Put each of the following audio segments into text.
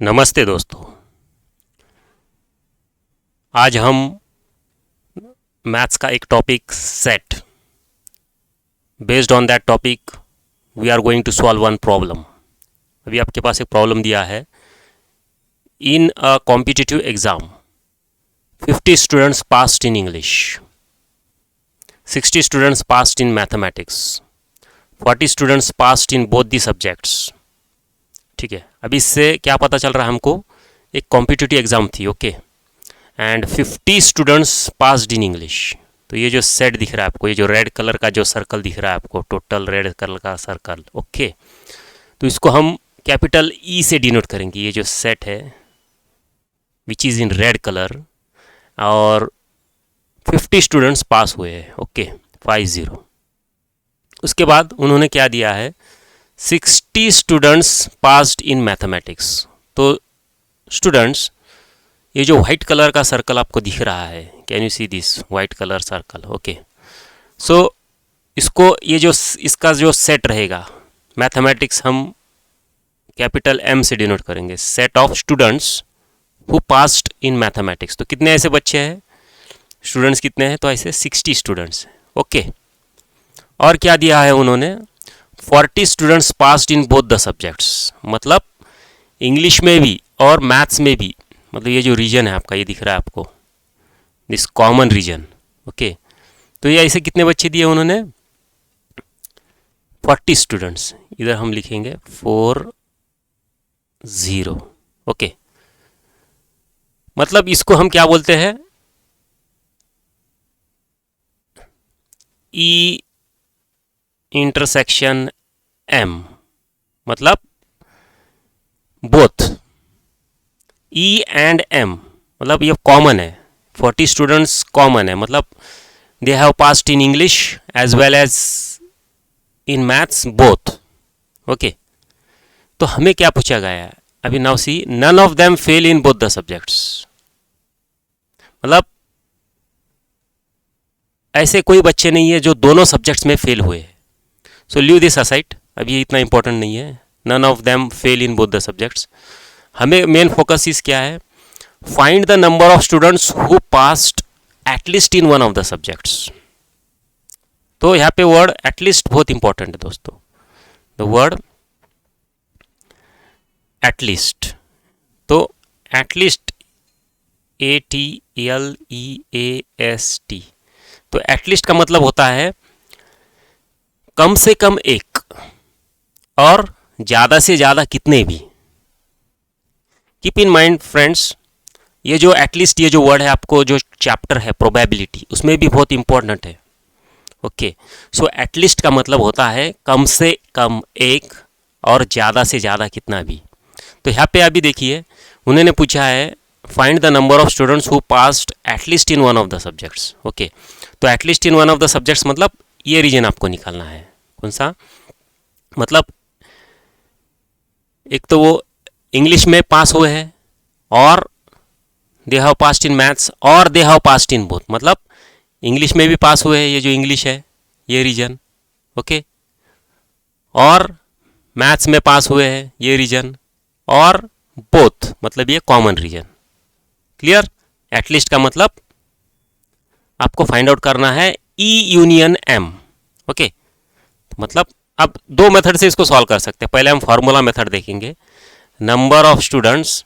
नमस्ते दोस्तों। आज हम मैथ्स का एक topic set, based on that topic we are going to solve one problem. अभी आपके पास एक प्रॉब्लम दिया है। In a competitive exam 50 students passed in English, 60 students passed in mathematics, 40 students passed in both the subjects. ठीक है, अभी इससे क्या पता चल रहा है हमको, एक कॉम्पिटिटिव एग्जाम थी, okay, and 50 students passed in English. तो ये जो सेट दिख रहा है आपको, ये जो रेड कलर का जो सर्कल दिख रहा है आपको, टोटल रेड कलर का सर्कल, ओके, तो इसको हम कैपिटल ई से डिनोट करेंगे। ये जो सेट है which is in red colour, और 50 स्टूडेंट्स पास हुए हैं, ओके, 50। उसके बाद उन्होंने क्या दिया है, 60 स्टूडेंट्स पास्ड इन मैथमेटिक्स। तो स्टूडेंट्स, ये जो वाइट कलर का सर्कल आपको दिख रहा है, can you see this white colour circle, okay, so इसको, ये जो इसका जो सेट रहेगा मैथमेटिक्स, हम कैपिटल एम से डिनोट करेंगे, set of students who passed in mathematics. तो कितने ऐसे बच्चे हैं, स्टूडेंट्स कितने हैं, तो ऐसे 60 स्टूडेंट्स हैं, ओके। और क्या दिया है उन्होंने, 40 students passed in both the subjects, मतलब इंग्लिश में भी और मैथ्स में भी, मतलब ये जो रीजन है आपका, ये दिख रहा है आपको, दिस कॉमन रीजन, ओके। तो ये ऐसे कितने बच्चे दिए उन्होंने, 40 स्टूडेंट्स, इधर हम लिखेंगे 40, ओके। मतलब इसको हम क्या बोलते हैं, ई इंटरसेक्शन एम, मतलब बोथ ई एंड एम, मतलब ये कॉमन है, 40 स्टूडेंट्स कॉमन है, मतलब they have passed in English as well as in maths both, okay. तो हमें क्या पूछा गया है अभी, now see, none of them fail in both the subjects, मतलब ऐसे कोई बच्चे नहीं है जो दोनों सब्जेक्ट्स में फेल हुए। सो लीव दिस असाइड, अभी ये इतना इंपॉर्टेंट नहीं है, none of them fail in both the subjects. हमें मेन फोकस इस क्या है, find the number of students who passed at least in one of the subjects. तो यहाँ पे वर्ड एटलीस्ट बहुत इंपॉर्टेंट है दोस्तों, द वर्ड एटलीस्ट। तो एटलीस्ट ATLEAST, तो एटलीस्ट का मतलब होता है कम से कम एक, और ज़्यादा से ज़्यादा कितने भी। कीप इन माइंड फ्रेंड्स, ये जो एटलीस्ट, ये जो वर्ड है आपको, जो चैप्टर है प्रोबेबिलिटी, उसमें भी बहुत इंपॉर्टेंट है, ओके। सो एटलीस्ट का मतलब होता है कम से कम एक, और ज़्यादा से ज़्यादा कितना भी। तो यहाँ पे अभी देखिए, उन्होंने पूछा है find the number of students who passed at least in one of the subjects, okay. तो at least in one of the subjects मतलब ये रीजन आपको निकालना है, कौन सा, मतलब एक तो वो इंग्लिश में पास हुए हैं, और they have passed in maths, और they have passed in both, मतलब इंग्लिश में भी पास हुए हैं, ये जो इंग्लिश है ये रीजन, ओके, और मैथ्स में पास हुए हैं ये रीजन, और बोथ मतलब ये कॉमन रीजन। क्लियर, एटलीस्ट का मतलब आपको फाइंड आउट करना है ई यूनियन एम, ओके। मतलब अब दो मेथड से इसको सॉल्व कर सकते हैं। पहले हम फार्मूला मेथड देखेंगे, number of students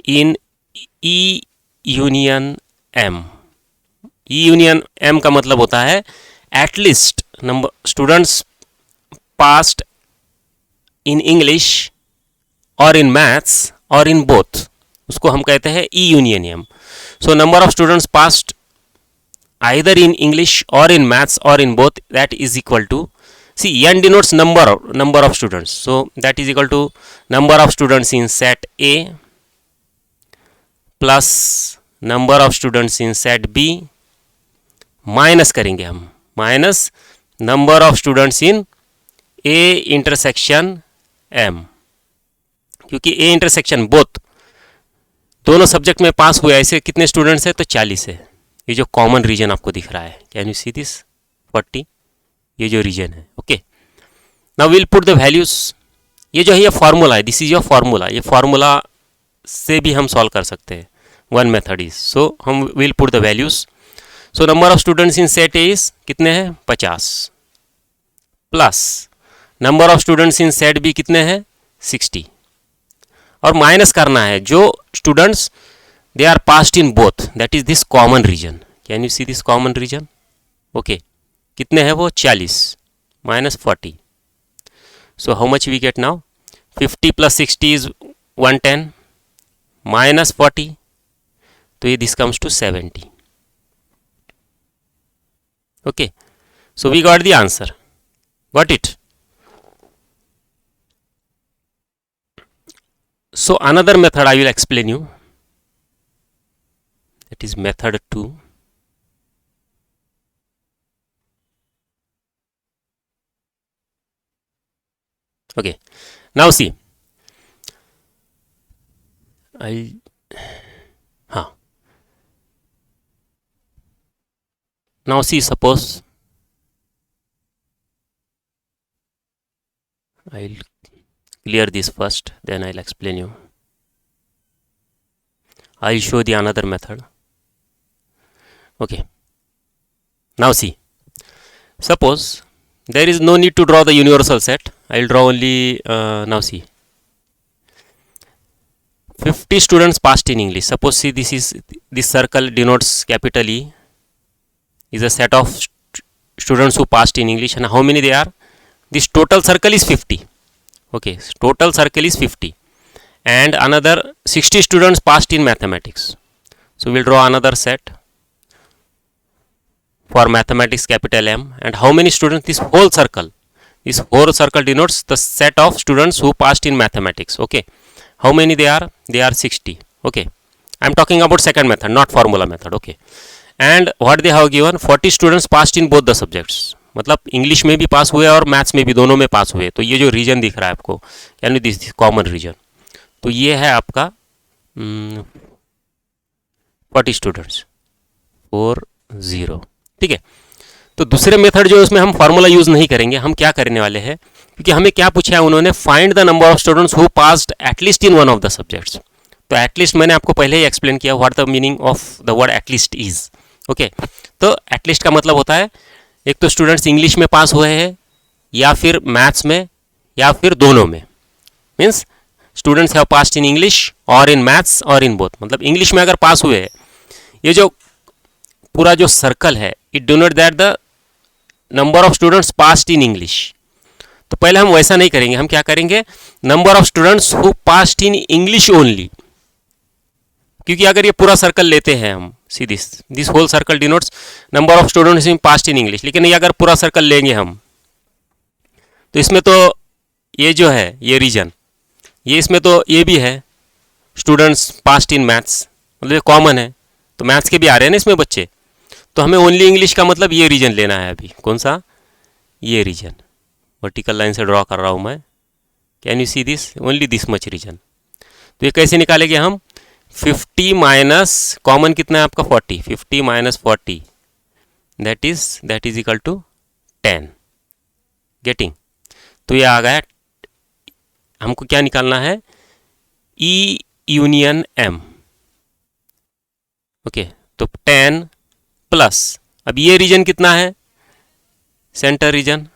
in E union M. E union M का मतलब होता है at least number students passed in English और इन मैथ्स और इन बोथ, उसको हम कहते हैं E union M. So number of students passed either in English or in maths or in both, that is equal to, see, n denotes number of students, so that is equal to number of students in set A plus number of students in set B minus करेंगे हम, minus number of students in A intersection M, क्योंकि A intersection both, दोनों subject में पास हुए ऐसे कितने students हैं, तो 40 है। ये जो कॉमन रीजन आपको दिख रहा है, कैन यू सी दिस 40, ये जो रीजन है, okay. Now will put the values ये जो है ये फार्मूला है, दिस इज योर फार्मूला, ये फार्मूला से भी हम सॉल्व कर सकते हैं. वन मेथड इज, सो हम will put the values. So number of students in set A is कितने हैं 50 plus number of students in set B कितने हैं 60 और माइनस करना है जो students they are passed in both, that is this common region. Can you see this common region? Okay, कितने हैं वो 40 minus 40. So how much we get now 50 plus 60 is 110 minus 40, तो ये this comes to 70. Okay, so we got the answer. Got it? So another method I will explain you, that is method 2. Okay, now see, now see, suppose I'll clear this first, then I'll explain you. I'll show the another method. Okay, now see, suppose there is no need to draw the universal set. I'll draw only now see, 50 students passed in English. Suppose see, this circle denotes capital E is a set of students who passed in English, and how many they are? This total circle is 50. Okay, total circle is 50 and another 60 students passed in mathematics. So we'll draw another set for mathematics capital M, and how many students? This whole circle denotes the set of students who passed in mathematics. Okay, how many they are? They are 60. Okay, I'm talking about second method, not formula method. Okay, and what they have given, 40 students passed in both the subjects. मतलब English में भी पास हुए और maths में भी, दोनों में पास हुए. तो ये जो रीजन दिख रहा है आपको, यानी दिस कॉमन रीजन, तो ये है आपका 40 स्टूडेंट्स 40. ठीक है, तो दूसरे मेथड जो है उसमें हम फार्मूला यूज नहीं करेंगे. हम क्या करने वाले हैं, क्योंकि हमें क्या पूछा है उन्होंने, find the number of students who passed at least in one of the subjects. तो एटलीस्ट मैंने आपको पहले ही एक्सप्लेन किया what the meaning of the word at least is. Okay, तो एटलीस्ट का मतलब होता है एक तो स्टूडेंट्स इंग्लिश में पास हुए हैं या फिर मैथ्स में या फिर दोनों में. Means students have passed in English और इन मैथ्स और इन बोथ. मतलब इंग्लिश में अगर पास हुए हैं, ये जो पूरा जो सर्कल है it denote that the number of students passed in English. तो पहले हम वैसा नहीं करेंगे, हम क्या करेंगे, number of students who passed in English only. क्योंकि अगर ये पूरा सर्कल लेते हैं हम, see this whole circle denotes number of students in past in English, लेकिन ये अगर पूरा सर्कल लेंगे हम, तो इसमें तो ये जो है ये रीजन, ये इसमें तो ये भी है स्टूडेंट्स पास्ट इन मैथ्स, मतलब ये कॉमन है, तो मैथ्स के भी आ रहे हैं ना इसमें बच्चे. तो हमें ओनली इंग्लिश का मतलब ये रीजन लेना है. अभी कौन सा, ये रीजन वर्टिकल लाइन से ड्रॉ कर रहा हूँ मैं. Can you see this, only this much region. तो ये कैसे निकालेंगे हम, 50 माइनस कॉमन कितना है आपका 40, 50 minus 40 that is equal to 10. Getting? तो ये आ गया, हमको क्या निकालना है, E यूनियन M. ओके, तो 10 प्लस, अब ये रीजन कितना है, सेंटर रीजन,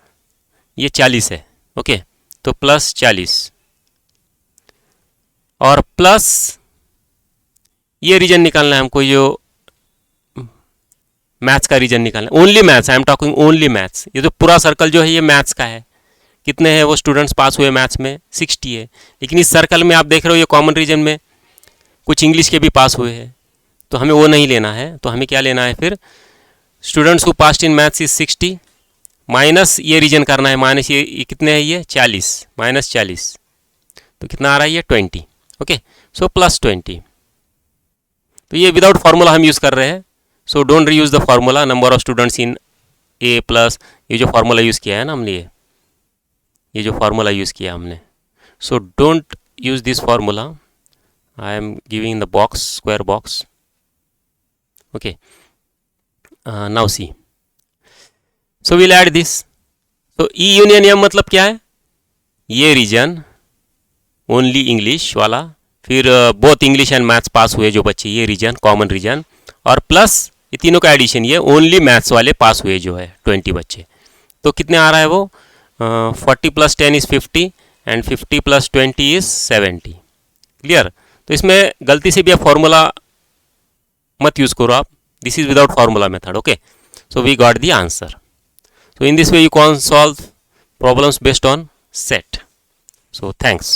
ये 40 है. ओके, तो प्लस 40 और प्लस ये रीजन निकालना है हमको, जो मैथ्स का रीजन निकालना है. Only maths, I am talking only maths. ये तो पूरा सर्कल जो है ये मैथ्स का है. कितने हैं वो स्टूडेंट्स पास हुए मैथ्स में, 60 है. लेकिन इस सर्कल में आप देख रहे हो ये कॉमन रीजन में कुछ इंग्लिश के भी पास हुए हैं, तो हमें वो नहीं लेना है. तो हमें क्या लेना है फिर, students who passed in maths is 60 minus ये रीजन करना है, माइनस ये कितने है, ये 40 माइनस 40, तो कितना आ रहा है ये 20. Okay, so plus 20. तो ये विदाउट फार्मूला हम यूज़ कर रहे हैं. So don't reuse the formula, number of students in A plus, ये जो फार्मूला यूज़ किया है ना हमने, ये जो फार्मूला यूज़ किया हमने, so don't use this formula. I am giving the box, square box. Okay, now see, so will add this. तो ई यूनियन एम मतलब क्या है, ये रीजन ओनली इंग्लिश वाला, फिर बोथ इंग्लिश एंड मैथ्स पास हुए जो बच्चे, ये रीजन कॉमन रीजन, और प्लस ये तीनों का एडिशन, ये ओनली मैथ्स वाले पास हुए जो है 20 बच्चे। तो कितने आ रहा है वो 40 + 10 इज़ 50 एंड 50 + 20 इज़ 70। क्लियर? तो इसमें गलती से भी आप फॉर्मूला मत यूज़ करो आप, this is without formula method. Okay, so we got the answer. So in this way you can solve problems based on set. So thanks.